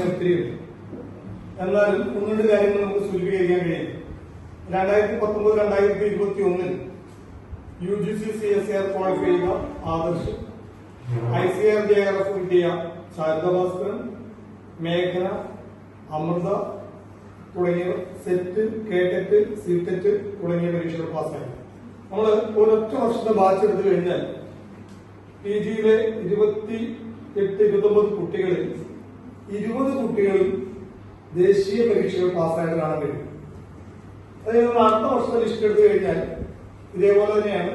ഒത്തിരിയുണ്ട്. എന്നാലും ഒന്ന് രണ്ട് കാര്യങ്ങൾ നമുക്ക് സൂചിപ്പിക്കാൻ കഴിയും. 2019-2021 UGC CSIR ക്വാളിഫൈ ചെയ്ത ആദർശ്, ICAR JRF കിട്ടിയ ശാരദാഭാസ്കരൻ, മേഘന, അമൃത തുടങ്ങിയവർ സെറ്റ്, കേടെറ്റ്, സിടെറ്റ് തുടങ്ങിയ പരീക്ഷകൾ പാസ്സായി. നമ്മൾ ഒരൊറ്റ വർഷത്തെ ബാച്ച് എടുത്തു കഴിഞ്ഞാൽ PGയിലെ 28-29 കുട്ടികളിൽ 20 കുട്ടികളും ദേശീയ പരീക്ഷകൾ പാസ്സായിട്ട് കാണാൻ കഴിയും. അതായത് അടുത്ത വർഷത്തെ ലിസ്റ്റ് എടുത്തു കഴിഞ്ഞാൽ ഇതേപോലെ തന്നെയാണ്.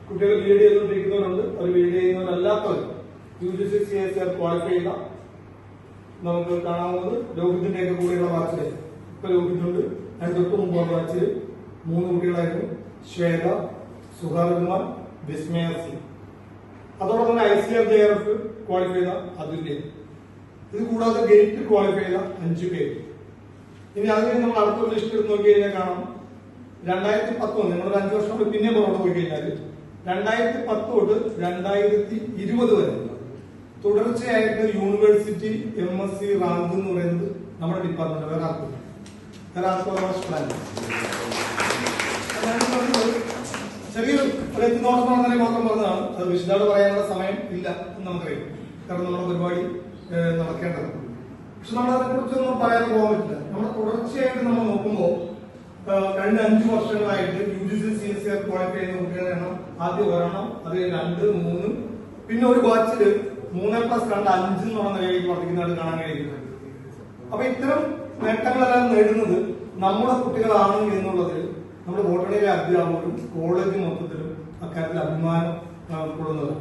കുട്ടികൾ ലീഡ് ചെയ്തുകൊണ്ടിരിക്കുന്നവരുണ്ട്, അവർ ലീഡ് ചെയ്യുന്നവരല്ലാത്തവർ UGC CSIR ക്വാളിഫൈ ചെയ്ത നമുക്ക് കാണാവുന്നത് രോഹിതിന്റെ ഒക്കെ കൂടെയുള്ള ബാച്ചില് ഇപ്പൊ രോഹിതുണ്ട്. അതിന് തൊട്ട് മുമ്പ് ബാച്ചില് 3 കുട്ടികളായിരുന്നു: ശ്വേത, സുഹാർകുമാർ, വിസ്മയ സി. അതോടൊപ്പം തന്നെ ICAR JRF ക്വാളിഫൈ ചെയ്ത അതുല്യ. ഇത് കൂടാതെ ഗേറ്റ് ക്വാളിഫൈ ചെയ്ത 5 പേര്. ഇനി അതിന് നമ്മൾ അടുത്തൊരു ലിസ്റ്റ് എടുത്ത് നോക്കി കഴിഞ്ഞാൽ കാണാം 2019 നമ്മളൊരു 5 വർഷം കൂടി പിന്നെ പുറത്ത് പോയി കഴിഞ്ഞാൽ 2010 തൊട്ട് 2020 വരെ തുടർച്ചയായിട്ട് യൂണിവേഴ്സിറ്റി MSc റാങ്ക് എന്ന് പറയുന്നത് നമ്മുടെ ഡിപ്പാർട്ട്മെന്റ് വേറെ ആർക്കും ചെറിയൊരു എത്തിനോട്ടം മാത്രം പറഞ്ഞതാണ്. അത് വിശദമായിട്ട് പറയാനുള്ള സമയം ഇല്ല എന്ന് നമുക്കറിയാം, കാരണം നമ്മുടെ പരിപാടി നടക്കേണ്ടത്. പക്ഷെ നമ്മൾ അതിനെ കുറിച്ചൊന്നും പറയാൻ പോകാൻ പറ്റില്ല. നമ്മൾ തുടർച്ചയായിട്ട് നമ്മൾ നോക്കുമ്പോൾ കഴിഞ്ഞ 5 വർഷങ്ങളായിട്ട് UGC CSIR ക്വാളിഫൈ ചെയ്യുന്ന കുട്ടികളുടെ എണ്ണം ആദ്യം 1, അത് 2, 3, പിന്നെ ഒരു ബാച്ചില് 3+2 5 എന്നുള്ള നിലയിലേക്ക് വർദ്ധിക്കുന്നതായിട്ട് കാണാൻ കഴിയുന്നത്. അപ്പൊ ഇത്തരം നേട്ടങ്ങളെല്ലാം നേടുന്നത് നമ്മുടെ കുട്ടികളാണ് എന്നുള്ളതിൽ നമ്മുടെ ബോട്ടണിയിലെ അധ്യാപകരും കോളേജ് മൊത്തത്തിലും അക്കാര്യത്തിൽ അഭിമാനം കൊള്ളുന്നതാണ്.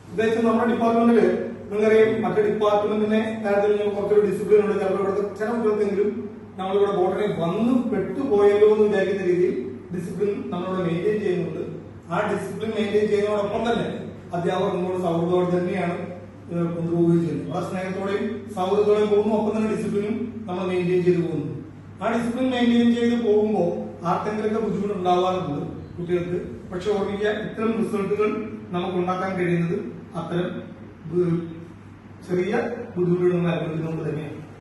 പ്രത്യേകിച്ച് നമ്മുടെ ഡിപ്പാർട്ട്മെന്റില് നിങ്ങൾക്കറിയാം, മറ്റു ഡിപ്പാർട്ട്മെന്റിനെ കാര്യത്തിൽ കുറച്ചൊരു ഡിസിപ്ലിൻ ഉണ്ട്. ചില കുട്ടികൾക്കെങ്കിലും നമ്മളിവിടെ ബോട്ടണി വന്ന് പെട്ടുപോയല്ലോ എന്ന് വിചാരിക്കുന്ന രീതിയിൽ ഡിസിപ്ലിൻ നമ്മളിവിടെ മെയിൻറ്റെയിൻ ചെയ്യുന്നുണ്ട്. ആ ഡിസിപ്ലിൻ മെയിൻറ്റെയിൻ ചെയ്യുന്നതോടൊപ്പം തന്നെ അധ്യാപകർ നമ്മളോട് സൗഹൃദത്തോടെ തന്നെയാണ് കൊണ്ടുപോവുകയും ചെയ്യുന്നത്. ആ സ്നേഹത്തോടെയും സൗഹൃദത്തോടെയും പോകുന്നു, ഒപ്പം തന്നെ ഡിസിപ്ലിനും നമ്മൾ മെയിൻറ്റെയിൻ ചെയ്ത് പോകുന്നു. ആ ഡിസിപ്ലിൻ മെയിൻറ്റെയിൻ ചെയ്ത് പോകുമ്പോൾ ആർക്കെങ്കിലൊക്കെ ബുദ്ധിമുട്ട് ഉണ്ടാവാറുണ്ട് കുട്ടികൾക്ക്. പക്ഷെ ഓർമ്മിക്കുക, ഇത്തരം റിസൾട്ടുകൾ നമുക്ക് ഉണ്ടാക്കാൻ കഴിയുന്നത് അത്തരം ചെറിയ ബുദ്ധിമുട്ടുകൾ അനുഭവിച്ചുകൊണ്ട് തന്നെയാണ്.